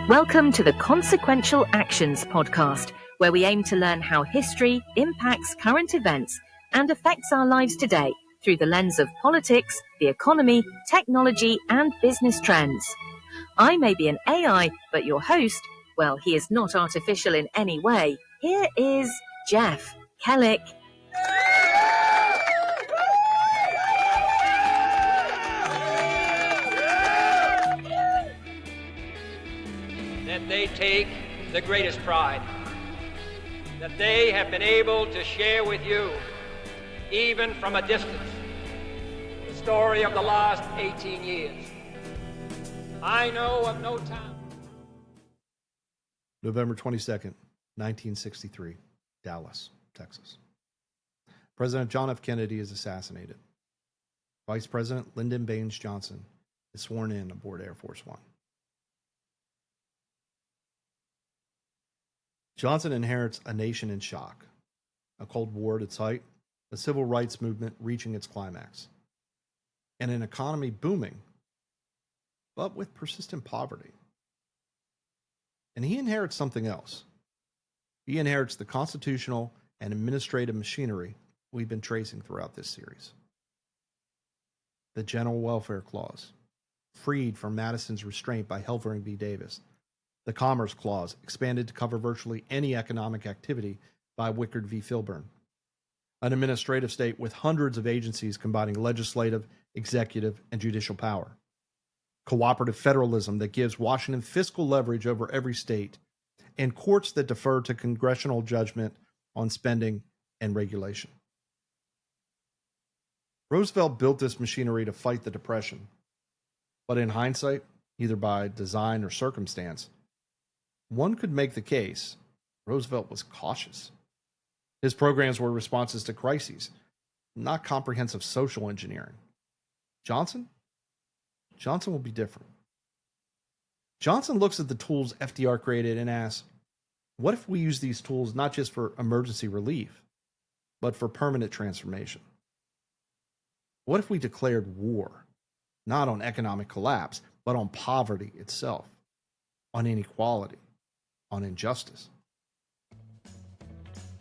Welcome to the Consequential Actions podcast, where we aim to learn how history impacts current events and affects our lives today through the lens of politics, the economy, technology, and business trends. I may be an AI, but your host, well, he is not artificial in any way. Here is Jeff Kellick. That they take the greatest pride, that they have been able to share with you, even from a distance, the story of the last 18 years. I know of no time. November 22nd, 1963, Dallas, Texas. President John F. Kennedy is assassinated. Vice President Lyndon Baines Johnson is sworn in aboard Air Force One. Johnson inherits a nation in shock, a Cold War at its height, a civil rights movement reaching its climax, and an economy booming, but with persistent poverty. And he inherits something else. He inherits the constitutional and administrative machinery we've been tracing throughout this series. The General Welfare Clause, freed from Madison's restraint by Helvering v. Davis. The Commerce Clause, expanded to cover virtually any economic activity by Wickard v. Filburn. An administrative state with hundreds of agencies combining legislative, executive, and judicial power. Cooperative federalism that gives Washington fiscal leverage over every state, and courts that defer to congressional judgment on spending and regulation. Roosevelt built this machinery to fight the Depression, but in hindsight, either by design or circumstance, one could make the case Roosevelt was cautious. His programs were responses to crises, not comprehensive social engineering. Johnson will be different. Johnson looks at the tools FDR created and asks, what if we use these tools not just for emergency relief, but for permanent transformation? What if we declared war, not on economic collapse, but on poverty itself, on inequality, on injustice?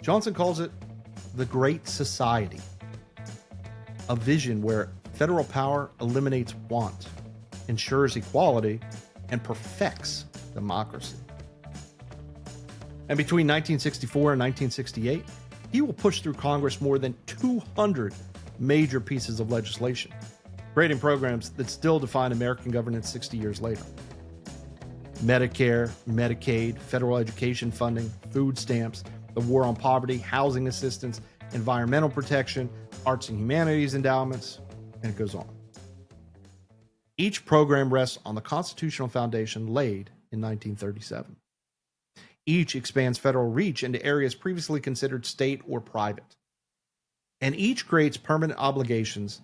Johnson calls it the Great Society, a vision where federal power eliminates want, ensures equality, and perfects democracy. And between 1964 and 1968, he will push through Congress more than 200 major pieces of legislation, creating programs that still define American governance 60 years later. Medicare, Medicaid, federal education funding, food stamps, the war on poverty, housing assistance, environmental protection, arts and humanities endowments, and it goes on. Each program rests on the constitutional foundation laid in 1937. Each expands federal reach into areas previously considered state or private. And each creates permanent obligations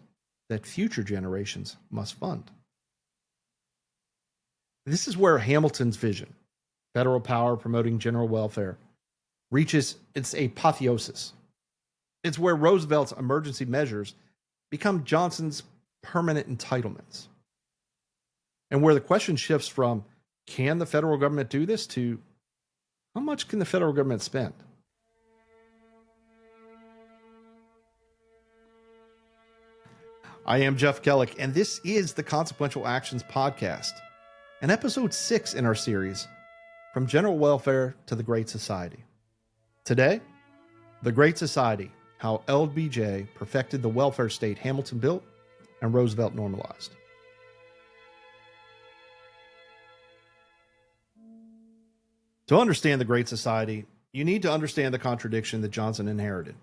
that future generations must fund. This is where Hamilton's vision, federal power promoting general welfare, reaches its apotheosis. It's where Roosevelt's emergency measures become Johnson's permanent entitlements. And where the question shifts from, can the federal government do this, to how much can the federal government spend? I am Jeff Kellick, and this is the Consequential Actions podcast, and episode 6 in our series, From General Welfare to the Great Society. Today, the Great Society, how LBJ perfected the welfare state Hamilton built and Roosevelt normalized. To understand the Great Society, you need to understand the contradiction that Johnson inherited.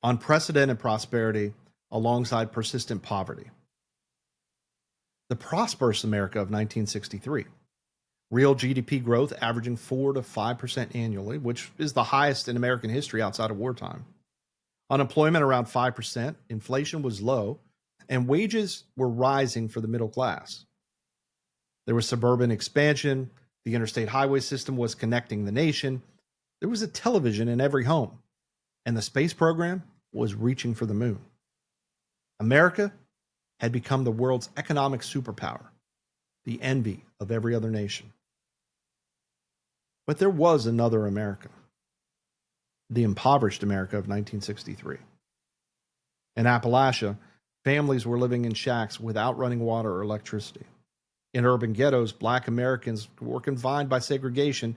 Unprecedented prosperity alongside persistent poverty. The prosperous America of 1963. Real GDP growth averaging 4 to 5% annually, which is the highest in American history outside of wartime. Unemployment around 5%, inflation was low, and wages were rising for the middle class. There was suburban expansion, the interstate highway system was connecting the nation, there was a television in every home, and the space program was reaching for the moon. America had become the world's economic superpower, the envy of every other nation. But there was another America, the impoverished America of 1963. In Appalachia, families were living in shacks without running water or electricity. In urban ghettos, Black Americans were confined by segregation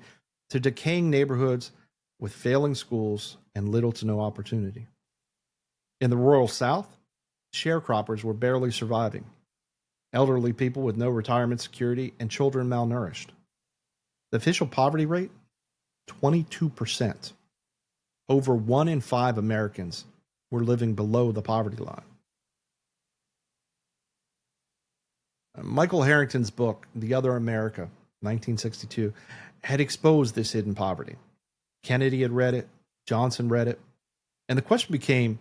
to decaying neighborhoods with failing schools and little to no opportunity. In the rural South, sharecroppers were barely surviving, elderly people with no retirement security, and children malnourished. The official poverty rate, 22%. Over 1 in 5 Americans were living below the poverty line. Michael Harrington's book, The Other America, 1962, had exposed this hidden poverty. Kennedy had read it, Johnson read it, and the question became,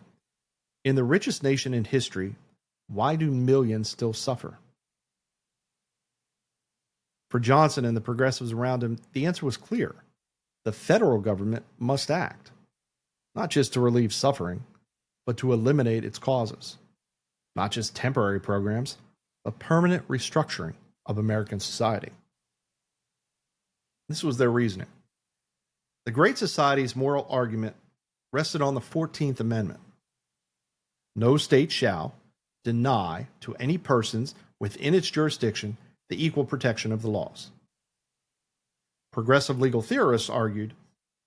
in the richest nation in history, why do millions still suffer? For Johnson and the progressives around him, the answer was clear. The federal government must act, not just to relieve suffering, but to eliminate its causes. Not just temporary programs, but permanent restructuring of American society. This was their reasoning. The Great Society's moral argument rested on the 14th Amendment. No state shall deny to any persons within its jurisdiction the equal protection of the laws. Progressive legal theorists argued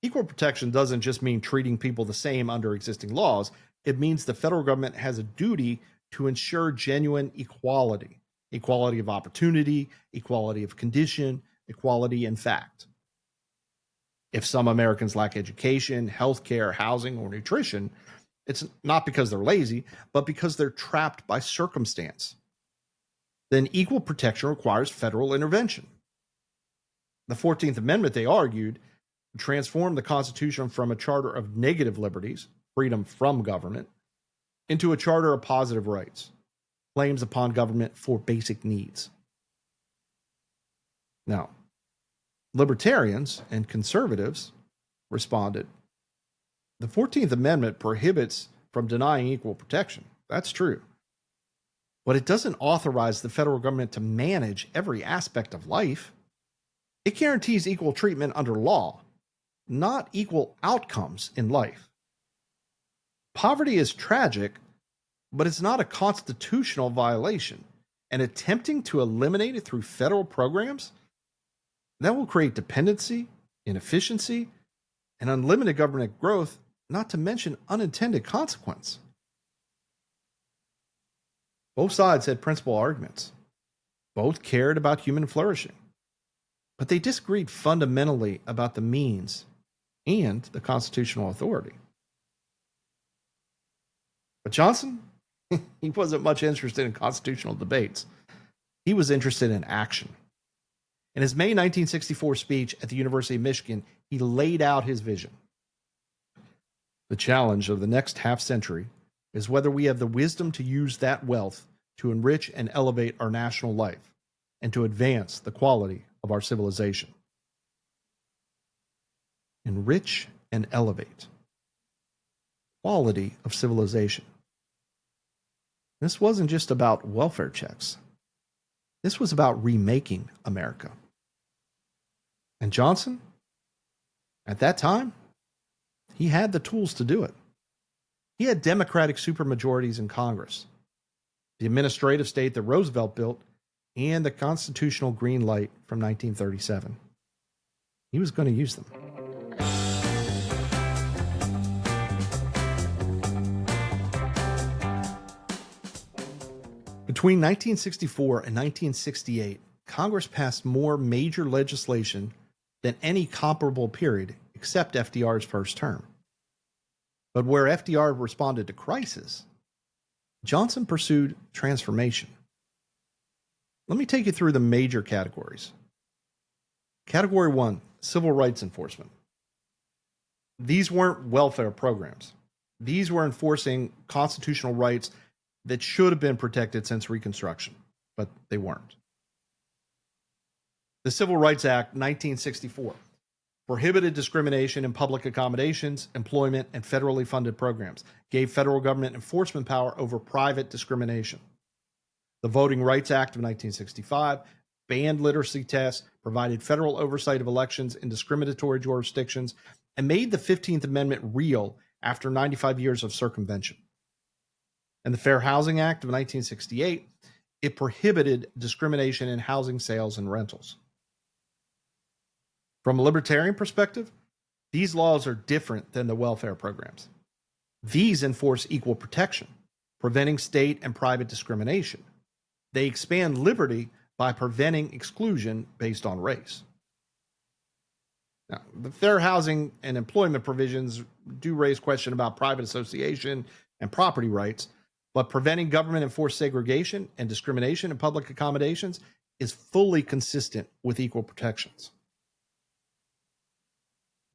equal protection doesn't just mean treating people the same under existing laws. It means the federal government has a duty to ensure genuine equality, equality of opportunity, equality of condition, equality in fact. If some Americans lack education, healthcare, housing, or nutrition, it's not because they're lazy, but because they're trapped by circumstance. Then equal protection requires federal intervention. The 14th Amendment, they argued, transformed the Constitution from a charter of negative liberties, freedom from government, into a charter of positive rights, claims upon government for basic needs. Now, libertarians and conservatives responded, the 14th Amendment prohibits from denying equal protection. That's true. But it doesn't authorize the federal government to manage every aspect of life. It guarantees equal treatment under law, not equal outcomes in life. Poverty is tragic, but it's not a constitutional violation. And attempting to eliminate it through federal programs, that will create dependency, inefficiency, and unlimited government growth, not to mention unintended consequence. Both sides had principal arguments. Both cared about human flourishing. But they disagreed fundamentally about the means and the constitutional authority. But Johnson, he wasn't much interested in constitutional debates. He was interested in action. In his May 1964 speech at the University of Michigan, he laid out his vision. The challenge of the next half century is whether we have the wisdom to use that wealth to enrich and elevate our national life and to advance the quality of our civilization. Enrich and elevate. Quality of civilization. This wasn't just about welfare checks. This was about remaking America. And Johnson, at that time, he had the tools to do it. He had Democratic supermajorities in Congress, the administrative state that Roosevelt built, and the constitutional green light from 1937. He was going to use them. Between 1964 and 1968, Congress passed more major legislation than any comparable period except FDR's first term. But where FDR responded to crisis, Johnson pursued transformation. Let me take you through the major categories. Category 1, civil rights enforcement. These weren't welfare programs. These were enforcing constitutional rights that should have been protected since Reconstruction, but they weren't. The Civil Rights Act, 1964, prohibited discrimination in public accommodations, employment, and federally funded programs, gave federal government enforcement power over private discrimination. The Voting Rights Act of 1965 banned literacy tests, provided federal oversight of elections in discriminatory jurisdictions, and made the 15th Amendment real after 95 years of circumvention. And the Fair Housing Act of 1968, it prohibited discrimination in housing sales and rentals. From a libertarian perspective, these laws are different than the welfare programs. These enforce equal protection, preventing state and private discrimination. They expand liberty by preventing exclusion based on race. Now, the fair housing and employment provisions do raise question about private association and property rights, but preventing government-enforced segregation and discrimination in public accommodations is fully consistent with equal protections.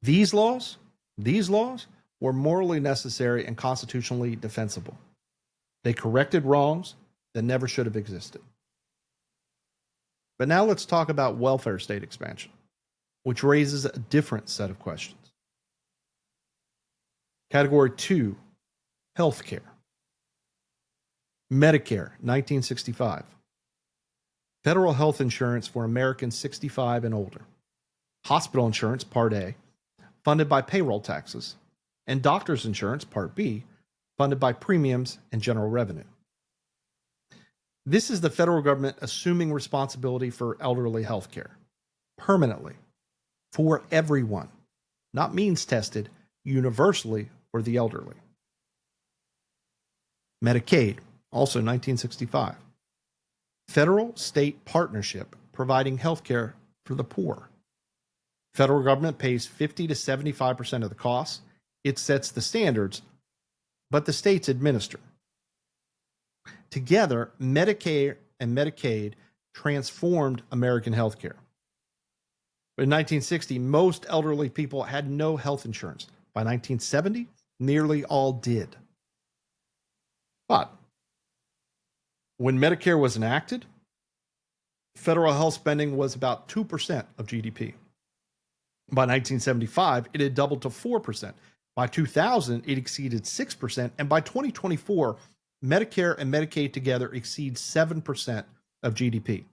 These laws were morally necessary and constitutionally defensible. They corrected wrongs that never should have existed. But now let's talk about welfare state expansion, which raises a different set of questions. Category 2, healthcare. Medicare, 1965. Federal health insurance for Americans 65 and older. Hospital insurance, Part A, funded by payroll taxes. And doctor's insurance, Part B, funded by premiums and general revenue. This is the federal government assuming responsibility for elderly health care permanently for everyone, not means tested, universally for the elderly. Medicaid, also 1965. Federal-state partnership providing health care for the poor. Federal government pays 50 to 75% of the costs. It sets the standards, but the states administer. Together, Medicare and Medicaid transformed American healthcare. But in 1960, most elderly people had no health insurance. By 1970, nearly all did. But when Medicare was enacted, federal health spending was about 2% of GDP. By 1975, it had doubled to 4%. By 2000, it exceeded 6%. And by 2024, Medicare and Medicaid together exceed 7% of GDP.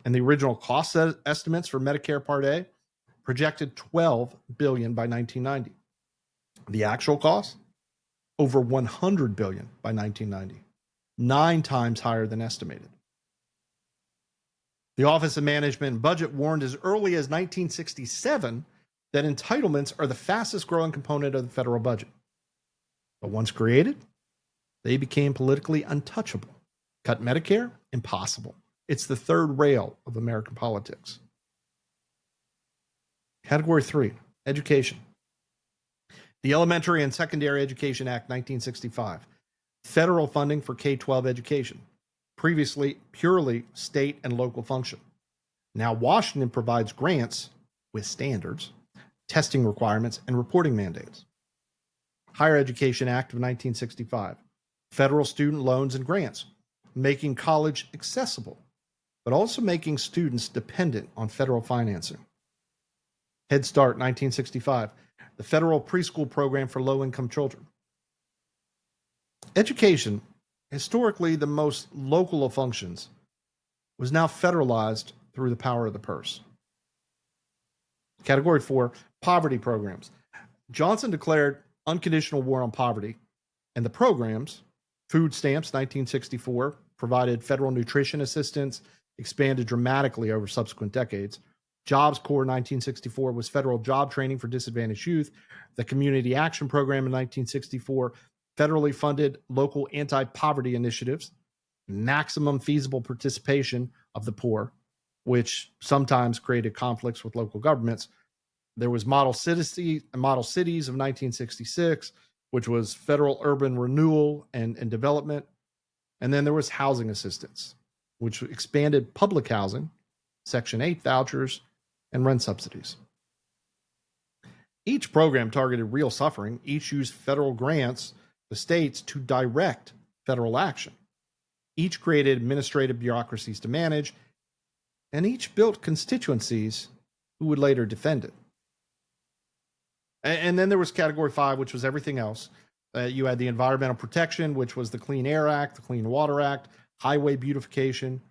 And the original cost estimates for Medicare Part A projected $12 billion by 1990. The actual cost, over $100 billion by 1990, 9 times higher than estimated. The Office of Management and Budget warned as early as 1967 that entitlements are the fastest growing component of the federal budget. But once created, they became politically untouchable. Cut Medicare? Impossible. It's the third rail of American politics. Category 3, education. The Elementary and Secondary Education Act, 1965. Federal funding for K-12 education. Previously purely state and local function. Now Washington provides grants with standards, testing requirements, and reporting mandates. Higher Education Act of 1965. Federal student loans and grants, making college accessible, but also making students dependent on federal financing. Head Start, 1965. The federal preschool program for low-income children. Education, historically the most local of functions, was now federalized through the power of the purse. Category 4, poverty programs. Johnson declared unconditional war on poverty, and the programs, food stamps, 1964, provided federal nutrition assistance, expanded dramatically over subsequent decades. Jobs Corps, 1964, was federal job training for disadvantaged youth. The Community Action Program in 1964 federally funded local anti-poverty initiatives, maximum feasible participation of the poor, which sometimes created conflicts with local governments. There was Model Cities of 1966, which was federal urban renewal and development. And then there was housing assistance, which expanded public housing, Section 8 vouchers, and rent subsidies. Each program targeted real suffering. Each used federal grants to states to direct federal action. Each created administrative bureaucracies to manage, and each built constituencies who would later defend it. And then there was Category 5, which was everything else. You had the environmental protection, which was the Clean Air Act, the Clean Water Act, highway beautification,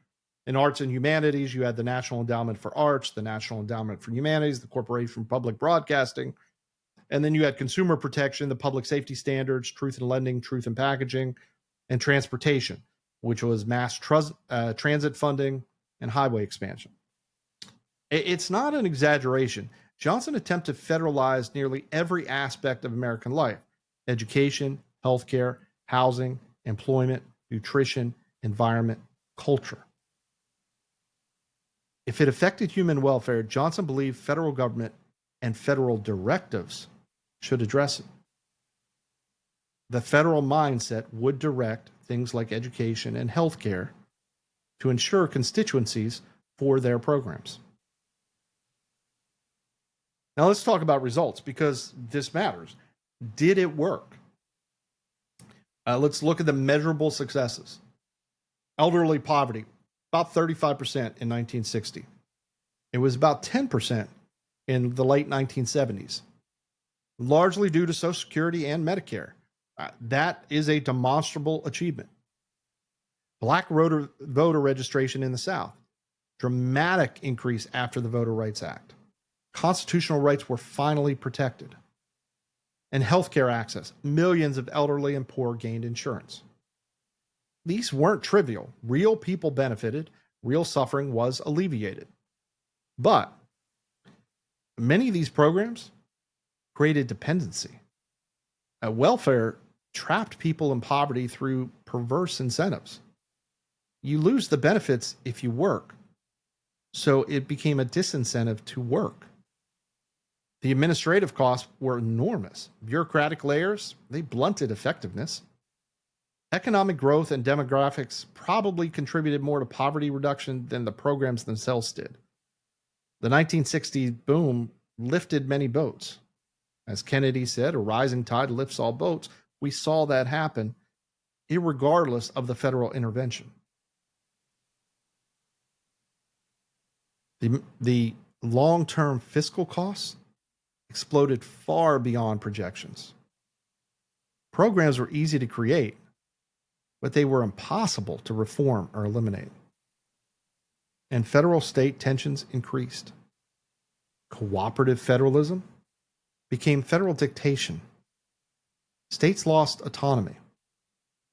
In arts and humanities, you had the National Endowment for Arts, the National Endowment for Humanities, the Corporation for Public Broadcasting, and then you had consumer protection, the public safety standards, truth in lending, truth in packaging, and transportation, which was mass transit funding and highway expansion. It's not an exaggeration. Johnson attempted to federalize nearly every aspect of American life: education, healthcare, housing, employment, nutrition, environment, culture. If it affected human welfare, Johnson believed federal government and federal directives should address it. The federal mindset would direct things like education and healthcare to ensure constituencies for their programs. Now let's talk about results, because this matters. Did it work? Let's look at the measurable successes. Elderly poverty, about 35% in 1960. It was about 10% in the late 1970s, largely due to Social Security and Medicare. That is a demonstrable achievement. Black voter registration in the South, dramatic increase after the Voter Rights Act. Constitutional rights were finally protected. And healthcare access, millions of elderly and poor gained insurance. These weren't trivial. Real people benefited, real suffering was alleviated. But many of these programs created dependency. Welfare trapped people in poverty through perverse incentives. You lose the benefits if you work, so it became a disincentive to work. The administrative costs were enormous. Bureaucratic layers, they blunted effectiveness. Economic growth and demographics probably contributed more to poverty reduction than the programs themselves did. The 1960s boom lifted many boats. As Kennedy said, a rising tide lifts all boats. We saw that happen, irregardless of the federal intervention. The long-term fiscal costs exploded far beyond projections. Programs were easy to create, but they were impossible to reform or eliminate. And federal-state tensions increased. Cooperative federalism became federal dictation. States lost autonomy.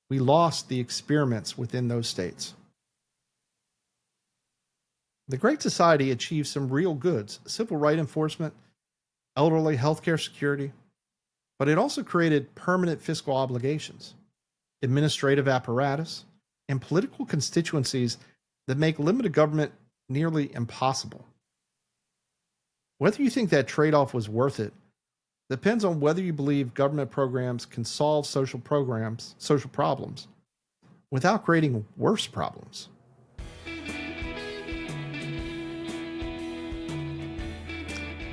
We lost the experiments within those states. The Great Society achieved some real goods: civil rights enforcement, elderly healthcare security, but it also created permanent fiscal obligations, administrative apparatus, and political constituencies that make limited government nearly impossible. Whether you think that trade-off was worth it depends on whether you believe government programs can solve social problems, without creating worse problems.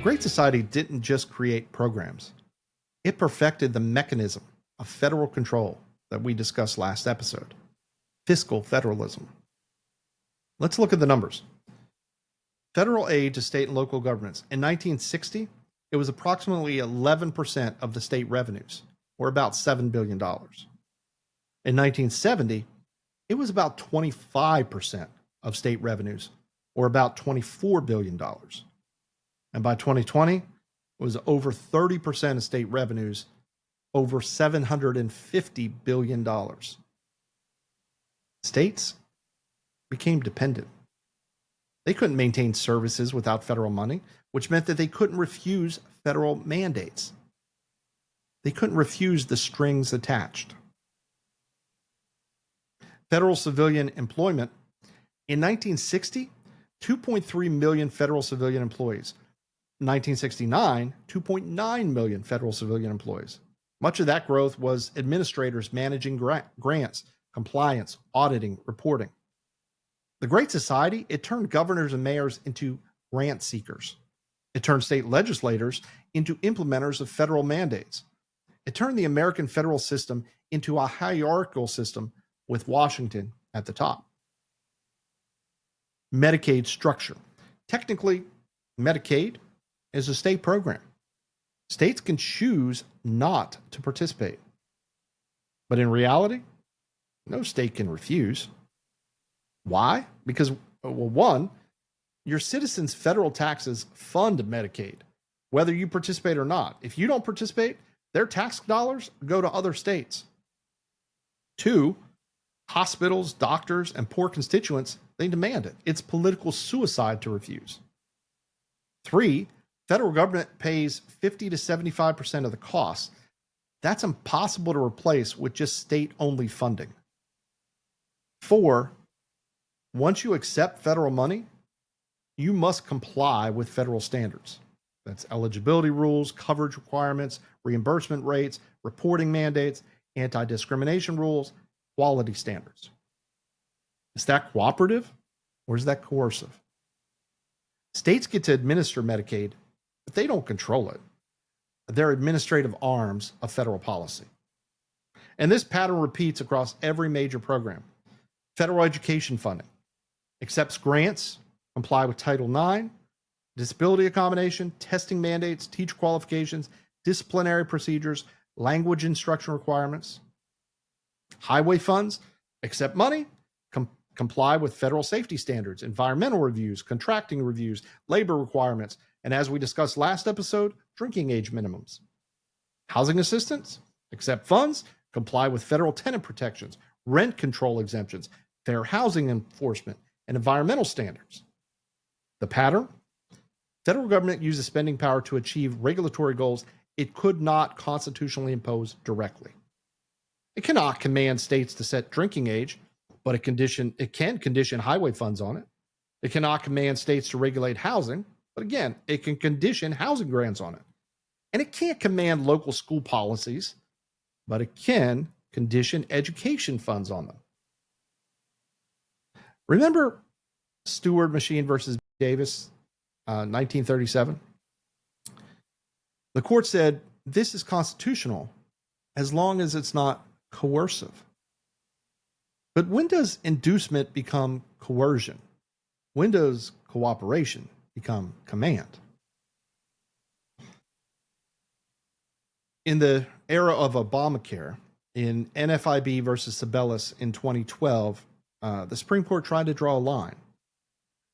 Great Society didn't just create programs. It perfected the mechanism of federal control that we discussed last episode: fiscal federalism. Let's look at the numbers. Federal aid to state and local governments. In 1960, it was approximately 11% of the state revenues, or about $7 billion. In 1970, it was about 25% of state revenues, or about $24 billion. And by 2020, it was over 30% of state revenues, over $750 billion. States became dependent. They couldn't maintain services without federal money, which meant that they couldn't refuse federal mandates. They couldn't refuse the strings attached. Federal civilian employment. In 1960, 2.3 million federal civilian employees. In 1969, 2.9 million federal civilian employees. Much of that growth was administrators managing grants, compliance, auditing, reporting. The Great Society, it turned governors and mayors into grant seekers. It turned state legislators into implementers of federal mandates. It turned the American federal system into a hierarchical system with Washington at the top. Medicaid structure. Technically, Medicaid is a state program. States can choose not to participate. But in reality, no state can refuse. Why? Because, well, one, your citizens' federal taxes fund Medicaid, whether you participate or not. If you don't participate, their tax dollars go to other states. Two, hospitals, doctors, and poor constituents, they demand it. It's political suicide to refuse. Three, federal government pays 50 to 75% of the costs. That's impossible to replace with just state-only funding. Four, once you accept federal money, you must comply with federal standards. That's eligibility rules, coverage requirements, reimbursement rates, reporting mandates, anti-discrimination rules, quality standards. Is that cooperative or is that coercive? States get to administer Medicaid, but they don't control it. They're administrative arms of federal policy. And this pattern repeats across every major program. Federal education funding accepts grants, comply with Title IX, disability accommodation, testing mandates, teacher qualifications, disciplinary procedures, language instruction requirements. Highway funds accept money, comply with federal safety standards, environmental reviews, contracting reviews, labor requirements, and as we discussed last episode, drinking age minimums. Housing assistance accept funds, comply with federal tenant protections, rent control exemptions, fair housing enforcement, and environmental standards. The pattern? Federal government uses spending power to achieve regulatory goals it could not constitutionally impose directly. It cannot command states to set drinking age, but it can condition highway funds on it. It cannot command states to regulate housing, but again, it can condition housing grants on it. And it can't command local school policies, but it can condition education funds on them. Remember Stewart Machine versus Davis, 1937? The court said this is constitutional as long as it's not coercive. But when does inducement become coercion? When does cooperation become command? In the era of Obamacare, in NFIB versus Sabellis in 2012, the Supreme Court tried to draw a line.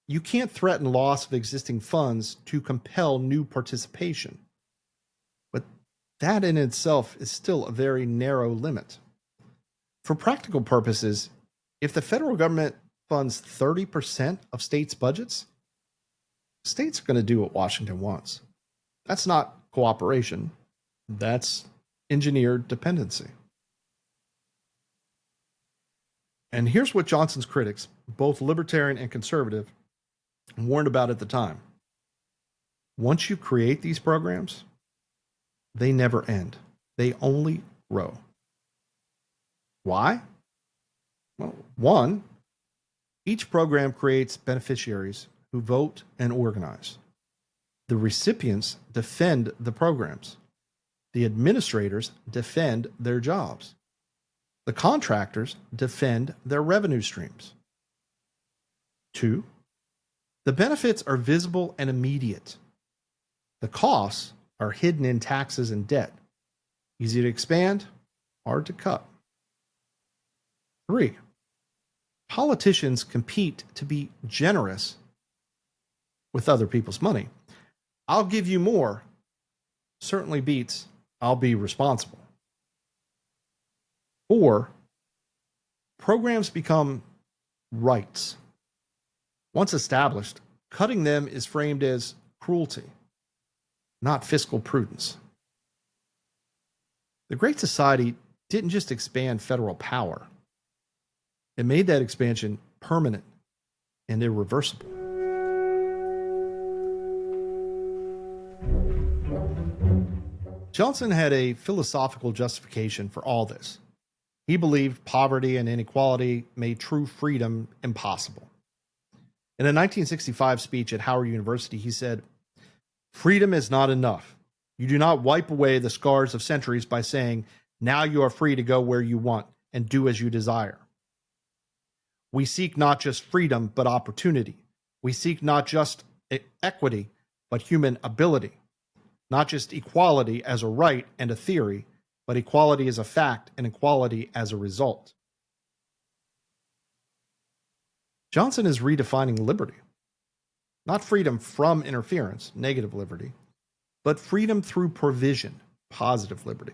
You can't threaten loss of existing funds to compel new participation. But that in itself is still a very narrow limit. For practical purposes, if the federal government funds 30% of states' budgets, states are going to do what Washington wants. That's not cooperation. That's engineered dependency. And here's what Johnson's critics, both libertarian and conservative, warned about at the time. Once you create these programs, they never end. They only grow. Why? Well, one, each program creates beneficiaries who vote and organize. The recipients defend the programs. The administrators defend their jobs. The contractors defend their revenue streams. Two, the benefits are visible and immediate. The costs are hidden in taxes and debt. Easy to expand, hard to cut. Three, politicians compete to be generous with other people's money. I'll give you more certainly beats I'll be responsible. Four, programs become rights. Once established, cutting them is framed as cruelty, not fiscal prudence. The Great Society didn't just expand federal power. It made that expansion permanent and irreversible. Johnson had a philosophical justification for all this. He believed poverty and inequality made true freedom impossible. In a 1965 speech at Howard University, he said, "Freedom is not enough. You do not wipe away the scars of centuries by saying, now you are free to go where you want and do as you desire. We seek not just freedom, but opportunity. We seek not just equity, but human ability. Not just equality as a right and a theory, but equality as a fact and equality as a result." Johnson is redefining liberty. Not freedom from interference, negative liberty, but freedom through provision, positive liberty.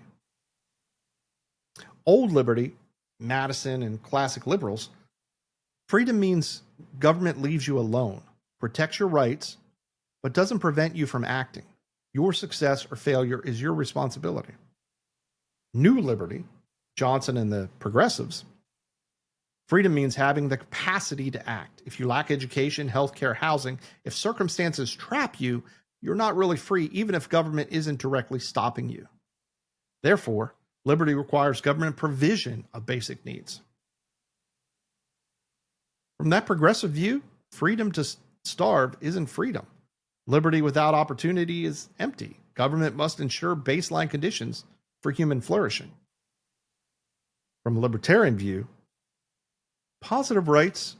Old liberty, Madison and classic liberals, freedom means government leaves you alone, protects your rights, but doesn't prevent you from acting. Your success or failure is your responsibility. New liberty, Johnson and the progressives, freedom means having the capacity to act. If you lack education, healthcare, housing, if circumstances trap you, you're not really free, even if government isn't directly stopping you. Therefore, liberty requires government provision of basic needs. From that progressive view, freedom to starve isn't freedom. Liberty without opportunity is empty. Government must ensure baseline conditions for human flourishing. From a libertarian view, positive rights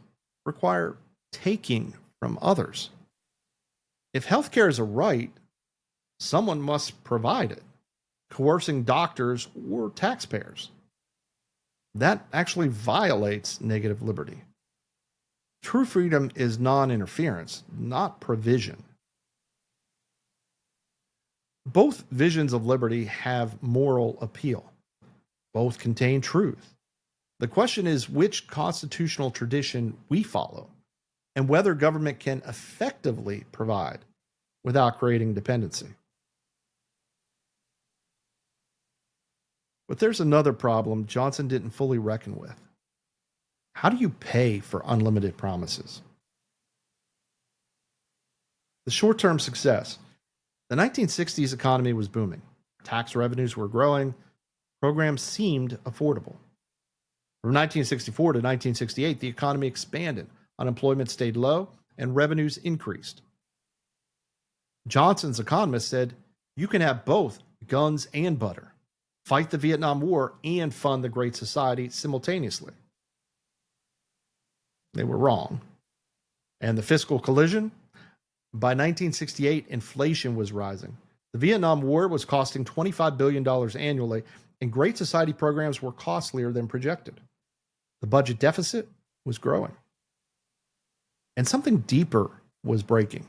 require taking from others. If healthcare is a right, someone must provide it, coercing doctors or taxpayers. That actually violates negative liberty. True freedom is non-interference, not provision. Both visions of liberty have moral appeal. Both contain truth. The question is which constitutional tradition we follow and whether government can effectively provide without creating dependency. But there's another problem Johnson didn't fully reckon with. How do you pay for unlimited promises? The short-term success. The 1960s economy was booming. Tax revenues were growing. Programs seemed affordable. From 1964 to 1968, the economy expanded. Unemployment stayed low and revenues increased. Johnson's economists said, you can have both guns and butter, fight the Vietnam War and fund the Great Society simultaneously. They were wrong. And the fiscal collision? By 1968, inflation was rising. The Vietnam War was costing $25 billion annually, and Great Society programs were costlier than projected. The budget deficit was growing. And something deeper was breaking.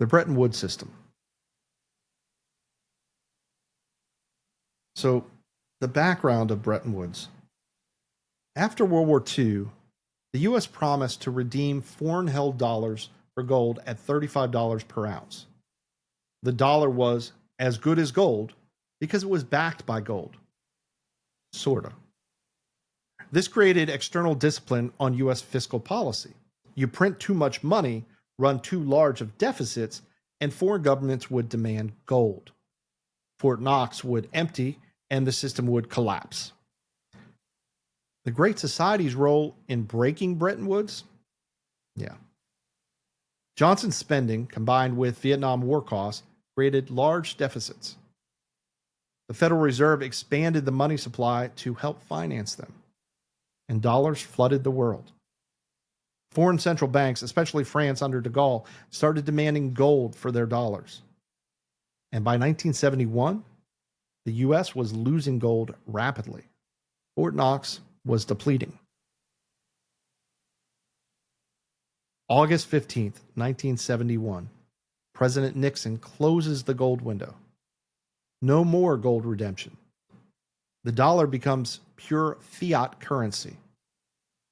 The Bretton Woods system. So, the background of Bretton Woods. After World War II, the U.S. promised to redeem foreign-held dollars for gold at $35 per ounce. The dollar was as good as gold because it was backed by gold. Sorta. This created external discipline on U.S. fiscal policy. You print too much money, run too large of deficits, and foreign governments would demand gold. Fort Knox would empty, and the system would collapse. The Great Society's role in breaking Bretton Woods? Yeah. Johnson's spending, combined with Vietnam War costs, created large deficits. The Federal Reserve expanded the money supply to help finance them, and dollars flooded the world. Foreign central banks, especially France under de Gaulle, started demanding gold for their dollars. And by 1971, the U.S. was losing gold rapidly. Fort Knox was depleting. August 15th, 1971, President Nixon closes the gold window. No more gold redemption. The dollar becomes pure fiat currency,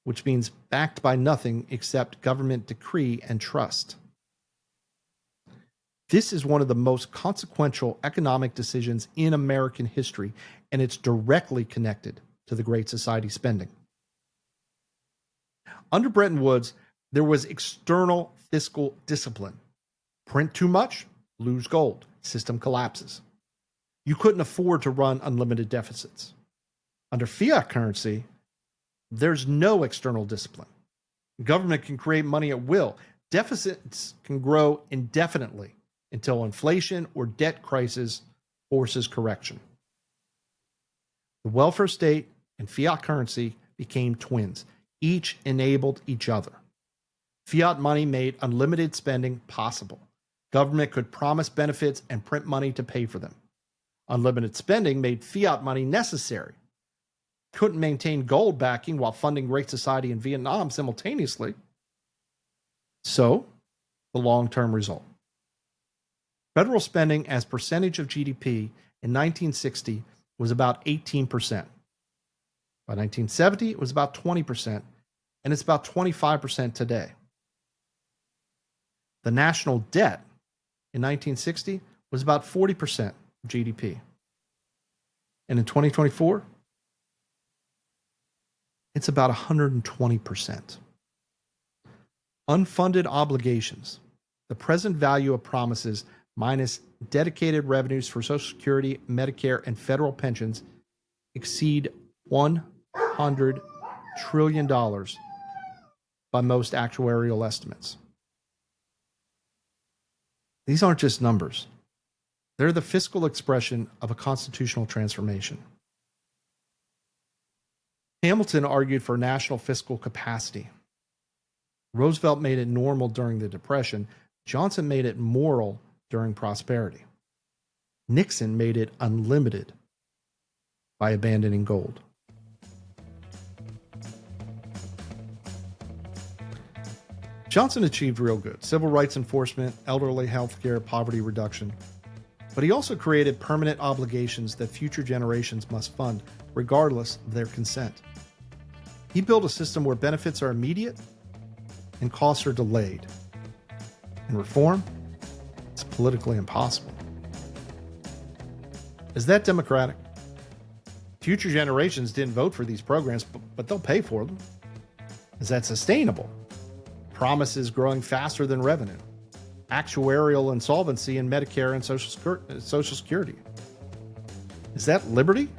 which means backed by nothing except government decree and trust. This is one of the most consequential economic decisions in American history, and it's directly connected to the Great Society spending. Under Bretton Woods, there was external fiscal discipline. Print too much, lose gold. System collapses. You couldn't afford to run unlimited deficits. Under fiat currency, there's no external discipline. Government can create money at will. Deficits can grow indefinitely until inflation or debt crisis forces correction. The welfare state and fiat currency became twins. Each enabled each other. Fiat money made unlimited spending possible. Government could promise benefits and print money to pay for them. Unlimited spending made fiat money necessary. couldn't maintain gold backing while funding Great Society in Vietnam simultaneously. So, the long-term result. Federal spending as percentage of GDP in 1960 was about 18%. By 1970, it was about 20%, and it's about 25% today. The national debt in 1960 was about 40% of GDP. And in 2024, it's about 120%. Unfunded obligations, the present value of promises minus dedicated revenues for Social Security, Medicare, and federal pensions, exceed $100 trillion by most actuarial estimates. These aren't just numbers. They're the fiscal expression of a constitutional transformation. Hamilton argued for national fiscal capacity. Roosevelt made it normal during the Depression. Johnson made it moral during prosperity. Nixon made it unlimited by abandoning gold. Johnson achieved real good: civil rights enforcement, elderly health care, poverty reduction. But he also created permanent obligations that future generations must fund, regardless of their consent. He built a system where benefits are immediate and costs are delayed. And reform, it's politically impossible. Is that democratic? Future generations didn't vote for these programs, but they'll pay for them. Is that sustainable? Promises growing faster than revenue. Actuarial insolvency in Medicare and Social Security. Is that liberty?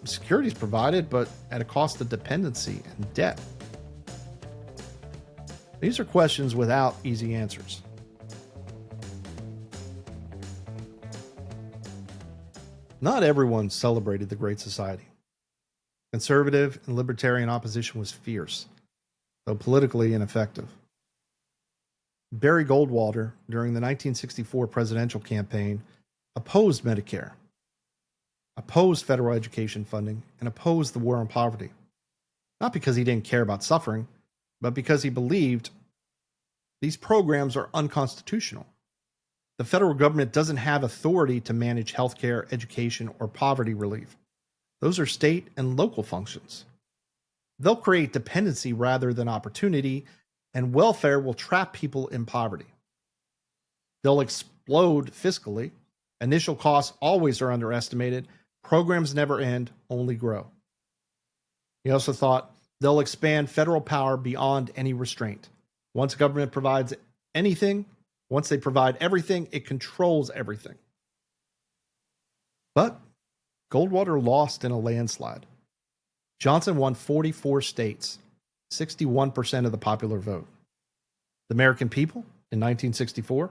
Security is provided, but at a cost of dependency and debt. These are questions without easy answers. Not everyone celebrated the Great Society. Conservative and libertarian opposition was fierce, though politically ineffective. Barry Goldwater, during the 1964 presidential campaign, opposed Medicare, opposed federal education funding, and opposed the war on poverty. Not because he didn't care about suffering, but because he believed these programs are unconstitutional. The federal government doesn't have authority to manage healthcare, education, or poverty relief. Those are state and local functions. They'll create dependency rather than opportunity, and welfare will trap people in poverty. They'll explode fiscally. Initial costs always are underestimated. Programs never end, only grow. He also thought they'll expand federal power beyond any restraint. Once government provides anything, once they provide everything, it controls everything. But Goldwater lost in a landslide. Johnson won 44 states, 61% of the popular vote. The American people, in 1964,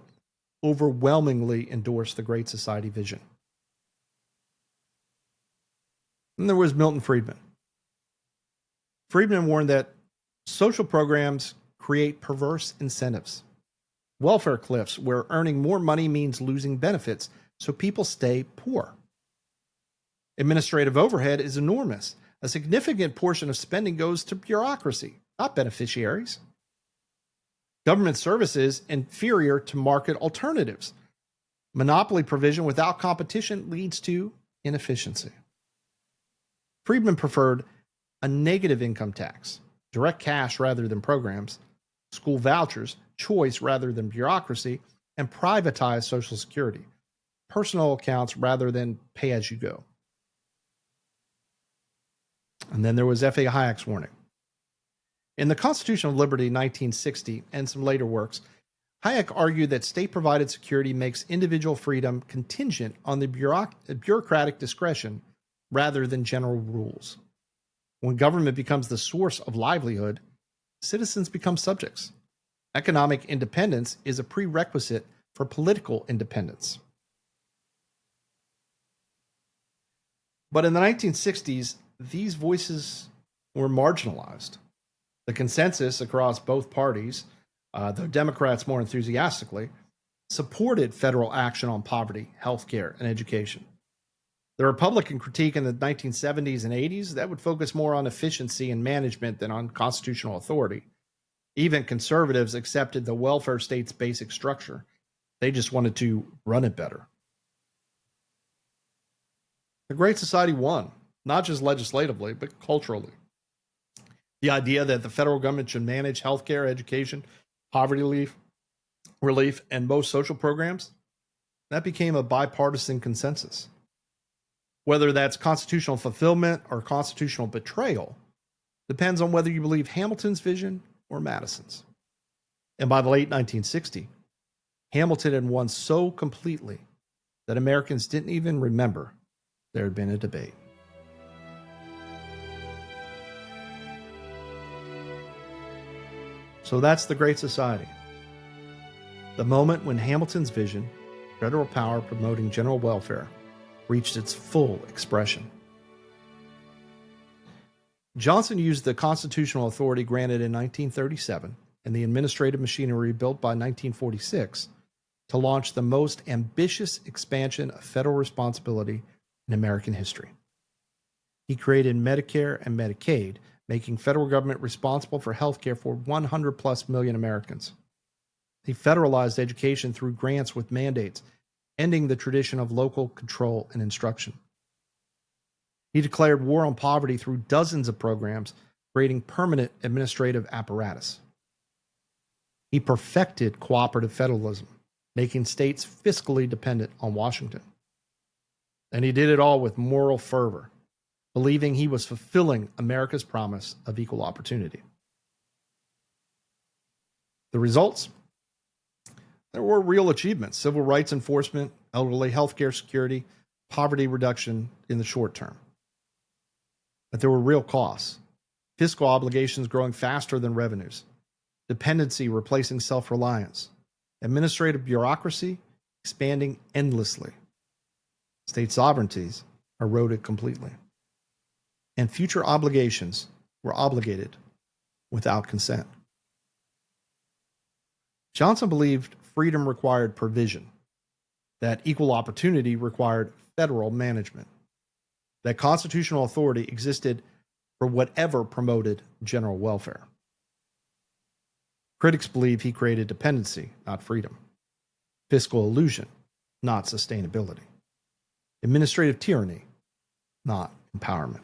overwhelmingly endorsed the Great Society vision. And there was Milton Friedman. Friedman warned that social programs create perverse incentives. Welfare cliffs where earning more money means losing benefits, so people stay poor. Administrative overhead is enormous. A significant portion of spending goes to bureaucracy, not beneficiaries. Government services inferior to market alternatives. Monopoly provision without competition leads to inefficiency. Friedman preferred a negative income tax, direct cash rather than programs, school vouchers, choice rather than bureaucracy, and privatized Social Security, personal accounts rather than pay as you go. And then there was F.A. Hayek's warning. In The Constitution of Liberty, 1960, and some later works, Hayek argued that state-provided security makes individual freedom contingent on the bureaucratic discretion rather than general rules. When government becomes the source of livelihood, citizens become subjects. Economic independence is a prerequisite for political independence. But in the 1960s, these voices were marginalized. The consensus across both parties, though Democrats more enthusiastically, supported federal action on poverty, healthcare, and education. The Republican critique in the 1970s and 80s, that would focus more on efficiency and management than on constitutional authority. Even conservatives accepted the welfare state's basic structure. They just wanted to run it better. The Great Society won, not just legislatively, but culturally. The idea that the federal government should manage healthcare, education, poverty relief, and most social programs, that became a bipartisan consensus. Whether that's constitutional fulfillment or constitutional betrayal depends on whether you believe Hamilton's vision or Madison's. And by the late 1960s, Hamilton had won so completely that Americans didn't even remember there had been a debate. So that's the Great Society. The moment when Hamilton's vision, federal power promoting general welfare, reached its full expression. Johnson used the constitutional authority granted in 1937 and the administrative machinery built by 1946 to launch the most ambitious expansion of federal responsibility in American history. He created Medicare and Medicaid, making federal government responsible for health care for 100 plus million Americans. He federalized education through grants with mandates, ending the tradition of local control and instruction. He declared war on poverty through dozens of programs, creating permanent administrative apparatus. He perfected cooperative federalism, making states fiscally dependent on Washington. And he did it all with moral fervor, believing he was fulfilling America's promise of equal opportunity. The results? There were real achievements: civil rights enforcement, elderly health care security, poverty reduction in the short term. But there were real costs: fiscal obligations growing faster than revenues, dependency replacing self-reliance, administrative bureaucracy expanding endlessly, state sovereignties eroded completely, and future obligations were obligated without consent. Johnson believed freedom required provision, that equal opportunity required federal management, that constitutional authority existed for whatever promoted general welfare. Critics believe he created dependency, not freedom, fiscal illusion, not sustainability, administrative tyranny, not empowerment.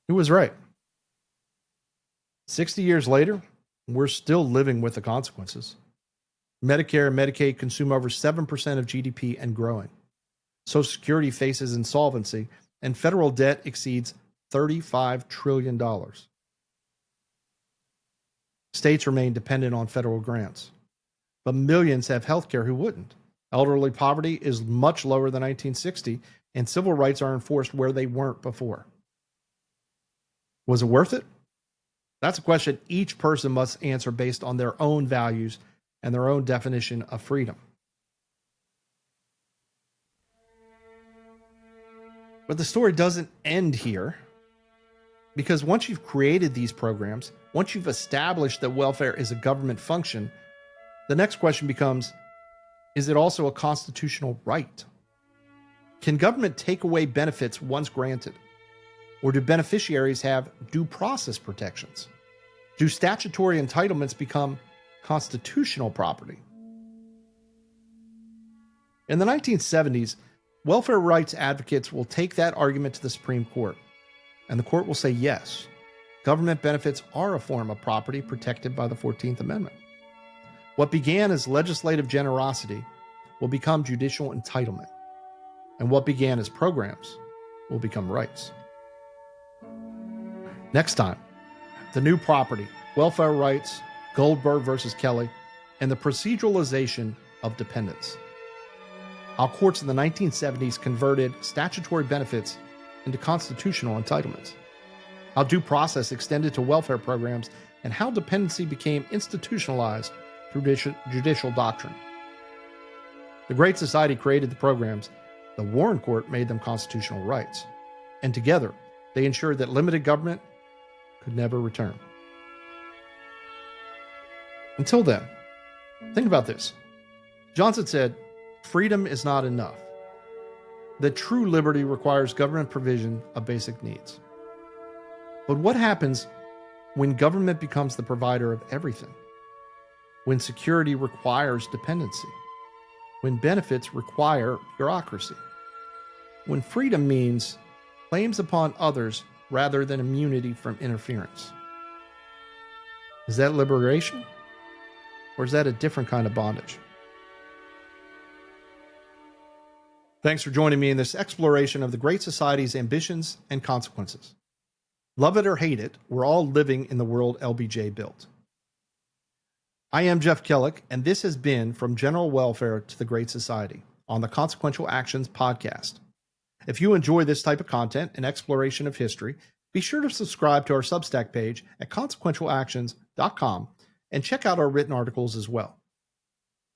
He was right. 60 years later, we're still living with the consequences. Medicare and Medicaid consume over 7% of GDP and growing. Social Security faces insolvency, and federal debt exceeds $35 trillion. States remain dependent on federal grants, but millions have health care who wouldn't. Elderly poverty is much lower than 1960, and civil rights are enforced where they weren't before. Was it worth it? That's a question each person must answer based on their own values and their own definition of freedom. But the story doesn't end here, because once you've created these programs, once you've established that welfare is a government function, the next question becomes, is it also a constitutional right? Can government take away benefits once granted? Or do beneficiaries have due process protections? Do statutory entitlements become constitutional property? In the 1970s, welfare rights advocates will take that argument to the Supreme Court, and the court will say yes, government benefits are a form of property protected by the 14th Amendment. What began as legislative generosity will become judicial entitlement, and what began as programs will become rights. Next time, the new property, welfare rights, Goldberg versus Kelly, and the proceduralization of dependence. How courts in the 1970s converted statutory benefits into constitutional entitlements. How due process extended to welfare programs, and how dependency became institutionalized through judicial doctrine. The Great Society created the programs. The Warren Court made them constitutional rights. And together, they ensured that limited government could never return. Until then, think about this. Johnson said, freedom is not enough. that true liberty requires government provision of basic needs. But what happens when government becomes the provider of everything? When security requires dependency? When benefits require bureaucracy? When freedom means claims upon others rather than immunity from interference? Is that liberation? Or is that a different kind of bondage? Thanks for joining me in this exploration of the Great Society's ambitions and consequences. Love it or hate it, we're all living in the world LBJ built. I am Jeff Kellick, and this has been From General Welfare to the Great Society on the Consequential Actions podcast. If you enjoy this type of content and exploration of history, be sure to subscribe to our Substack page at consequentialactions.com and check out our written articles as well.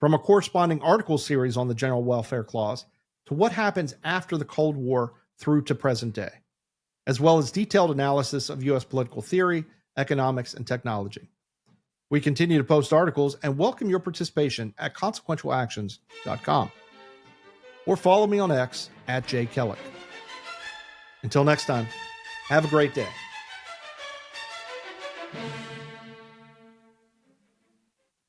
From a corresponding article series on the General Welfare Clause to what happens after the Cold War through to present day, as well as detailed analysis of U.S. political theory, economics, and technology. We continue to post articles and welcome your participation at consequentialactions.com. Or follow me on X at jkellick. Until next time, have a great day.